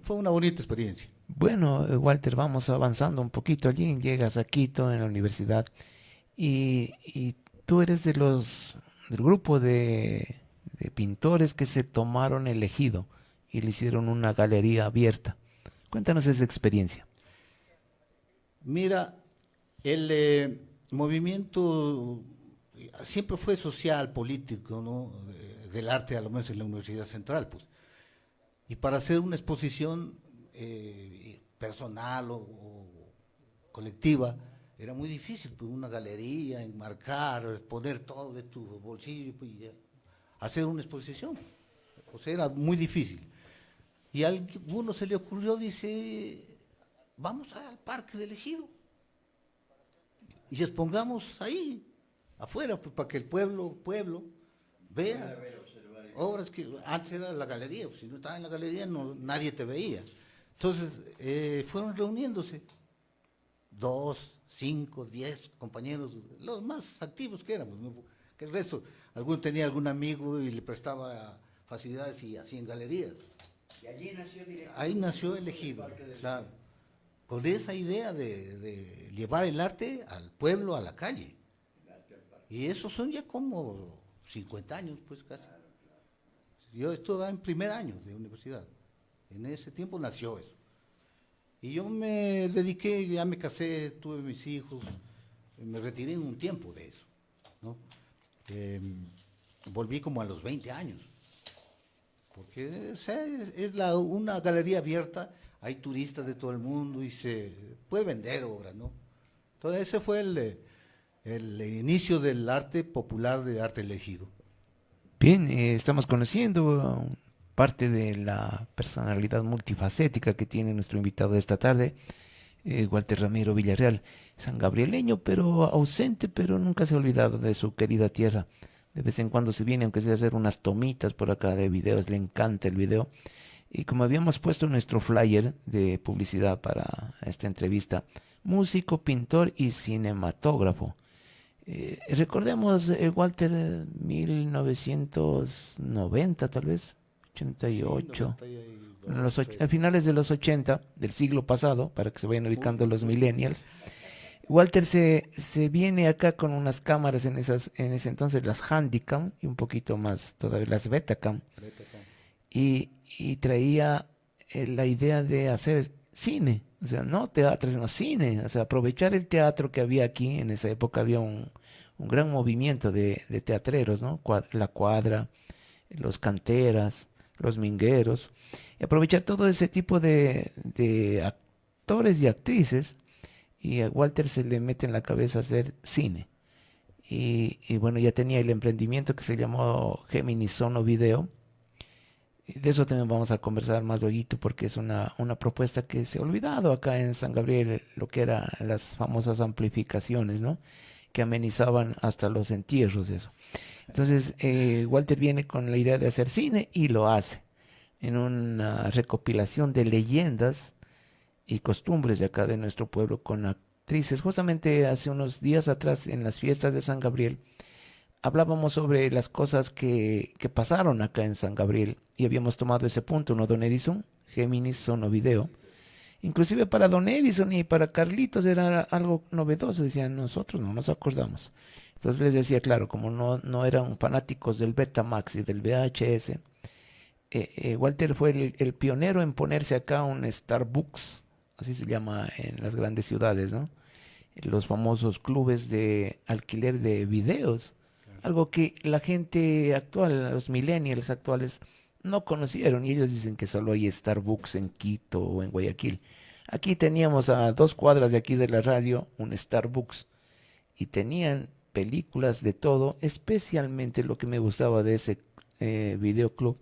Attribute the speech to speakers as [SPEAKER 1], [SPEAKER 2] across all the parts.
[SPEAKER 1] Fue una bonita experiencia.
[SPEAKER 2] Bueno, Walter, vamos avanzando un poquito allí. Llegas a Quito en la universidad y tú eres del grupo de pintores que se tomaron el ejido y le hicieron una galería abierta. Cuéntanos esa experiencia.
[SPEAKER 1] Mira, el movimiento siempre fue social, político, ¿no? Del arte, a lo menos en la Universidad Central, pues. Y para hacer una exposición personal o colectiva, era muy difícil, pues una galería, enmarcar, poner todo de tu bolsillo pues, y hacer una exposición. O sea, era muy difícil. Y a alguno se le ocurrió, dice, vamos al Parque del Ejido y expongamos ahí, afuera, pues, para que el pueblo vea obras que antes era la galería, pues, si no estaba en la galería no, nadie te veía. Entonces fueron reuniéndose 2, 5, 10 compañeros, los más activos que éramos, ¿no? Que el resto, alguno tenía algún amigo y le prestaba facilidades y hacían galerías.
[SPEAKER 3] Y allí nació
[SPEAKER 1] Ahí
[SPEAKER 3] directamente
[SPEAKER 1] nació el
[SPEAKER 3] el
[SPEAKER 1] ejido,
[SPEAKER 3] Parque del
[SPEAKER 1] claro,
[SPEAKER 3] Ejido.
[SPEAKER 1] con esa idea de llevar el arte al pueblo, a la calle.
[SPEAKER 3] El arte al parque.
[SPEAKER 1] Y esos son ya como 50 años, pues casi. Yo estuve en primer año de universidad. En ese tiempo nació eso. Y yo me dediqué, ya me casé, tuve mis hijos, me retiré en un tiempo de eso, ¿no? Eh, Volví como a los 20 años, porque o sea, una galería abierta, hay turistas de todo el mundo y se puede vender obras, ¿no? Entonces ese fue el inicio del arte popular, de arte elegido.
[SPEAKER 2] Bien, estamos conociendo parte de la personalidad multifacética que tiene nuestro invitado de esta tarde, Walter Ramiro Villarreal, sangabrieleño, pero ausente, pero nunca se ha olvidado de su querida tierra. De vez en cuando se viene, aunque sea a hacer unas tomitas por acá de videos, le encanta el video. Y como habíamos puesto en nuestro flyer de publicidad para esta entrevista, músico, pintor y cinematógrafo. Recordemos, Walter, 1990 tal vez,
[SPEAKER 1] Sí,
[SPEAKER 2] 88,
[SPEAKER 1] 92,
[SPEAKER 2] a
[SPEAKER 1] 3.
[SPEAKER 2] finales de los 80 del siglo pasado, para que se vayan
[SPEAKER 1] Justo,
[SPEAKER 2] ubicando los
[SPEAKER 1] justo.
[SPEAKER 2] millennials. Walter se viene acá con unas cámaras en ese entonces, las Handycam y un poquito más todavía las Betacam,
[SPEAKER 1] Betacam.
[SPEAKER 2] y traía la idea de hacer cine, o sea, no teatro, sino cine, o sea, aprovechar el teatro que había aquí, en esa época había un gran movimiento de teatreros, ¿no? La Cuadra, los Canteras, los Mingueros, y aprovechar todo ese tipo de actores y actrices, y a Walter se le mete en la cabeza hacer cine. Y bueno, ya tenía el emprendimiento que se llamó Gemini Sono Video. De eso también vamos a conversar más luego porque es una propuesta que se ha olvidado acá en San Gabriel, lo que eran las famosas amplificaciones, ¿no? Que amenizaban hasta los entierros, eso. Entonces, Walter viene con la idea de hacer cine y lo hace en una recopilación de leyendas y costumbres de acá de nuestro pueblo con actrices. Justamente hace unos días atrás, en las fiestas de San Gabriel, hablábamos sobre las cosas que pasaron acá en San Gabriel y habíamos tomado ese punto, ¿no, don Edison? Géminis Sonovideo. Inclusive para don Edison y para Carlitos era algo novedoso, decían, nosotros no nos acordamos. Entonces les decía, claro, como no eran fanáticos del Betamax y del VHS, Walter fue el pionero en ponerse acá un Starbucks, así se llama en las grandes ciudades, ¿no? Los famosos clubes de alquiler de videos,
[SPEAKER 1] Claro.
[SPEAKER 2] algo que la gente actual, los millennials actuales, no conocieron y ellos dicen que solo hay Starbucks en Quito o en Guayaquil. Aquí teníamos a 2 cuadras de aquí de la radio un Starbucks y tenían películas de todo, especialmente lo que me gustaba de ese videoclub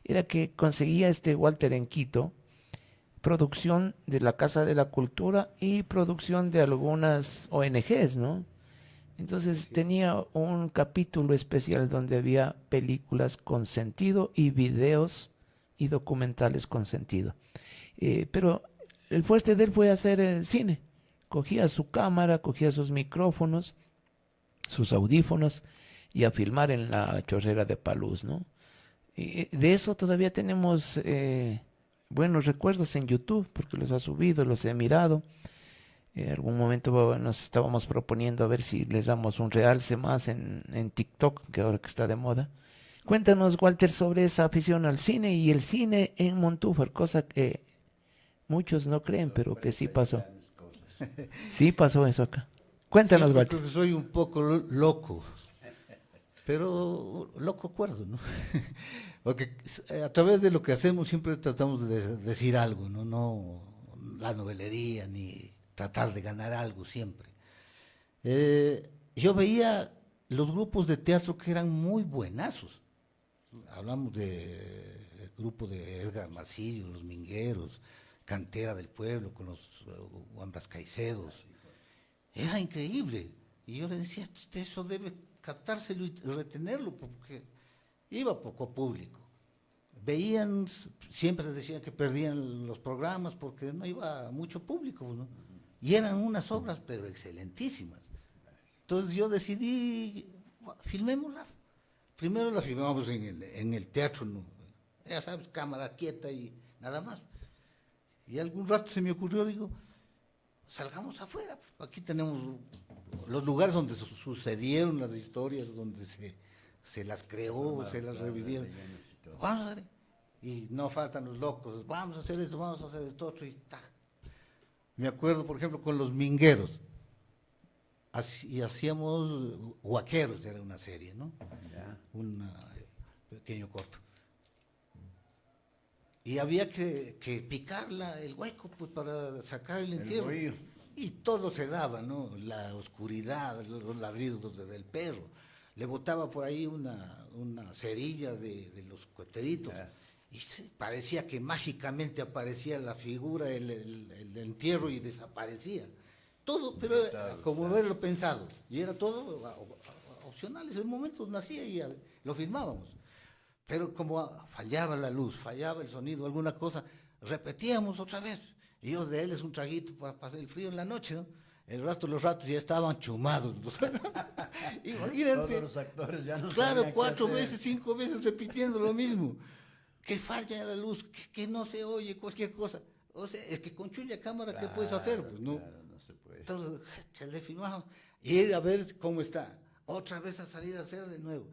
[SPEAKER 2] era que conseguía este Walter en Quito producción de la Casa de la Cultura y producción de algunas ONGs, ¿no? Entonces
[SPEAKER 1] Sí.
[SPEAKER 2] tenía un capítulo especial donde había películas con sentido y videos y documentales con sentido. Pero el fuerte de él fue hacer cine. Cogía su cámara, cogía sus micrófonos, sus audífonos y a filmar en la chorrera de Paluz, ¿no? Y de eso todavía tenemos buenos recuerdos en YouTube, porque los ha subido, los he mirado. En algún momento nos estábamos proponiendo a ver si les damos un realce más en TikTok, que ahora que está de moda. Cuéntanos, Walter, sobre esa afición al cine y el cine en Montúfar, cosa que muchos no creen, pero que sí pasó. Sí pasó eso acá. Cuéntanos,
[SPEAKER 1] Siempre
[SPEAKER 2] Walter.
[SPEAKER 1] creo que soy un poco loco, pero loco cuerdo, ¿no? Porque a través de lo que hacemos siempre tratamos de decir algo, ¿no? No la novelería ni tratar de ganar algo siempre. Yo veía los grupos de teatro que eran muy buenazos. Hablamos de grupo de Edgar Marcillo, Los Mingueros, Cantera del Pueblo, con los Wambras Caicedos. Era increíble. Y yo le decía, eso debe captárselo y retenerlo, porque iba poco público. Veían, siempre decían que perdían los programas porque no iba mucho público, ¿no? Y eran unas obras, pero excelentísimas. Entonces yo decidí, filmémosla. Primero la filmamos en el teatro, ¿no? Ya sabes, cámara quieta y nada más. Y algún rato se me ocurrió, digo, salgamos afuera. Aquí tenemos los lugares donde sucedieron las historias, donde se las creó, se las revivieron. Vamos a ver. Y no faltan los locos, vamos a hacer esto, vamos a hacer esto otro. Y ta. Me acuerdo, por ejemplo, con Los Mingueros. Y hacíamos Huaqueros, era una serie, ¿no? Un pequeño corto. Y había que picarla, el hueco, pues, para sacar el entierro. Y todo se daba, ¿no? La oscuridad, los ladridos del perro. Le botaba por ahí una cerilla de los cueteritos. Y parecía que mágicamente aparecía la figura, el entierro y desaparecía. Todo, pero como haberlo pensado. Y era todo opcional. En ese momento nacía y lo filmábamos. Pero como fallaba la luz, fallaba el sonido, alguna cosa, repetíamos otra vez. Y yo de él es un traguito para pasar el frío en la noche, ¿no? Los ratos ya estaban chumados. Imagínate.
[SPEAKER 3] Todos los actores ya no
[SPEAKER 1] Claro,
[SPEAKER 3] sabían
[SPEAKER 1] 4
[SPEAKER 3] qué hacer.
[SPEAKER 1] veces, 5 veces repitiendo lo mismo. Que falla la luz, que no se oye cualquier cosa. O sea, es que con chulla cámara, ¿qué puedes hacer? Pues no.
[SPEAKER 3] Claro, no se puede.
[SPEAKER 1] Entonces, se le filmamos. Y ir a ver cómo está. Otra vez a salir a hacer de nuevo.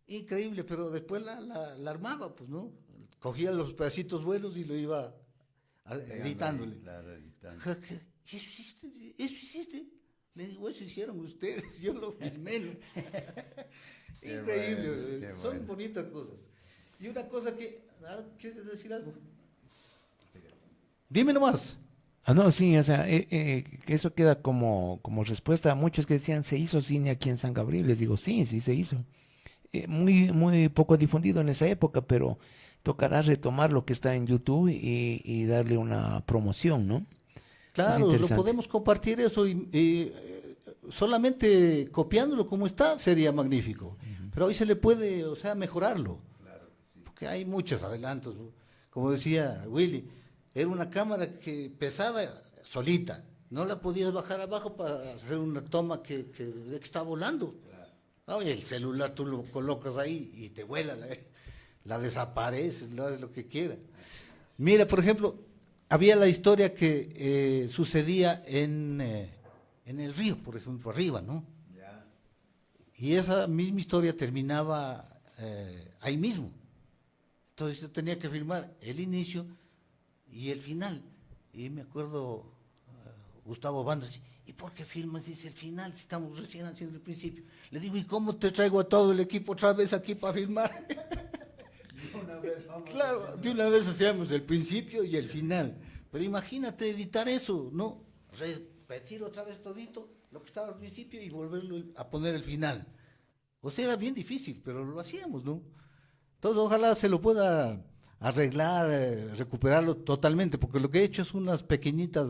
[SPEAKER 1] Increíble, pero después la armaba, pues, ¿no? Cogía los pedacitos buenos y lo iba editándole.
[SPEAKER 3] Claro, editando.
[SPEAKER 1] ¿Eso hiciste? ¿Eso hiciste? Le digo, eso hicieron ustedes, yo lo filmé, ¿no? Increíble,
[SPEAKER 3] bueno, qué
[SPEAKER 1] son
[SPEAKER 3] bueno.
[SPEAKER 1] bonitas cosas. Y una cosa que, ¿quieres decir algo? Dime nomás.
[SPEAKER 2] Ah, no, sí, o sea, que eso queda como respuesta a muchos que decían, ¿se hizo cine aquí en San Gabriel? Les digo, sí, sí se hizo. Muy poco difundido en esa época, pero tocará retomar lo que está en YouTube y darle una promoción, ¿no? Es
[SPEAKER 1] Claro, lo
[SPEAKER 2] interesante.
[SPEAKER 1] podemos compartir eso y solamente copiándolo como está sería magnífico. Pero hoy se le puede, o sea, mejorarlo. Porque hay muchos adelantos. Como decía Willy, era una cámara que pesada solita. No la podías bajar abajo para hacer una toma que está volando. Oye, el celular tú lo colocas ahí y te vuela, la desapareces, lo haces lo que quieras. Mira, por ejemplo, había la historia que sucedía en el río, por ejemplo, arriba, ¿no?
[SPEAKER 3] Ya.
[SPEAKER 1] Y esa misma historia terminaba ahí mismo. Entonces yo tenía que filmar el inicio y el final. Y me acuerdo, Gustavo Banda dice, ¿y por qué filmas? Dice el final, si estamos recién haciendo el principio. Le digo, ¿y cómo te traigo a todo el equipo otra vez aquí para filmar?
[SPEAKER 3] Una vez vamos
[SPEAKER 1] Claro, de una vez hacíamos el principio y el final. Pero imagínate editar eso, ¿no? Repetir otra vez todito lo que estaba al principio y volverlo a poner el final. O sea, era bien difícil, pero lo hacíamos, ¿no? Entonces, ojalá se lo pueda arreglar, recuperarlo totalmente, porque lo que he hecho es unas pequeñitas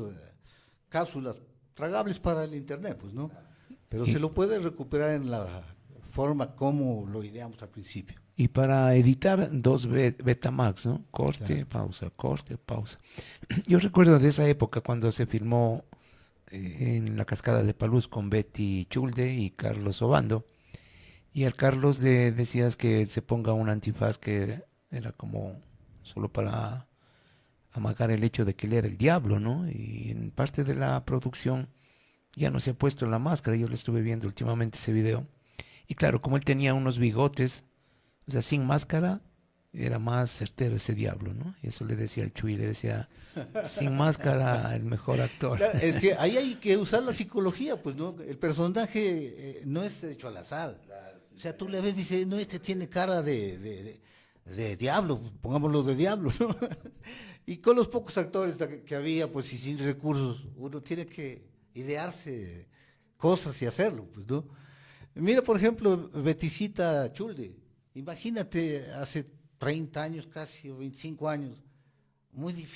[SPEAKER 1] cápsulas tragables para el internet, pues, ¿no? Pero se lo puede recuperar en la forma como lo ideamos al principio.
[SPEAKER 2] Y para editar 2 Betamax, ¿no? Corte, pausa, corte, pausa. Yo recuerdo de esa época cuando se filmó en la Cascada de Paluz con Betty Chulde y Carlos Obando. Y al Carlos le decías que se ponga un antifaz que era como solo para amagar el hecho de que él era el diablo, ¿no? Y en parte de la producción ya no se ha puesto la máscara, yo lo estuve viendo últimamente ese video. Y claro, como él tenía unos bigotes, o sea, sin máscara, era más certero ese diablo, ¿no? Y eso le decía el Chuy, le decía, sin máscara, el mejor actor.
[SPEAKER 1] Claro, es que ahí hay que usar la psicología, pues, ¿no? El personaje no es hecho al azar. O sea, tú le ves y dices, no, este tiene cara de diablo, pongámoslo de diablo, ¿no? Y con los pocos actores que había, pues, y sin recursos, uno tiene que idearse cosas y hacerlo, pues, ¿no? Mira, por ejemplo, Betisita Chulde. Imagínate, hace 30 años casi, o 25 años, muy difícil.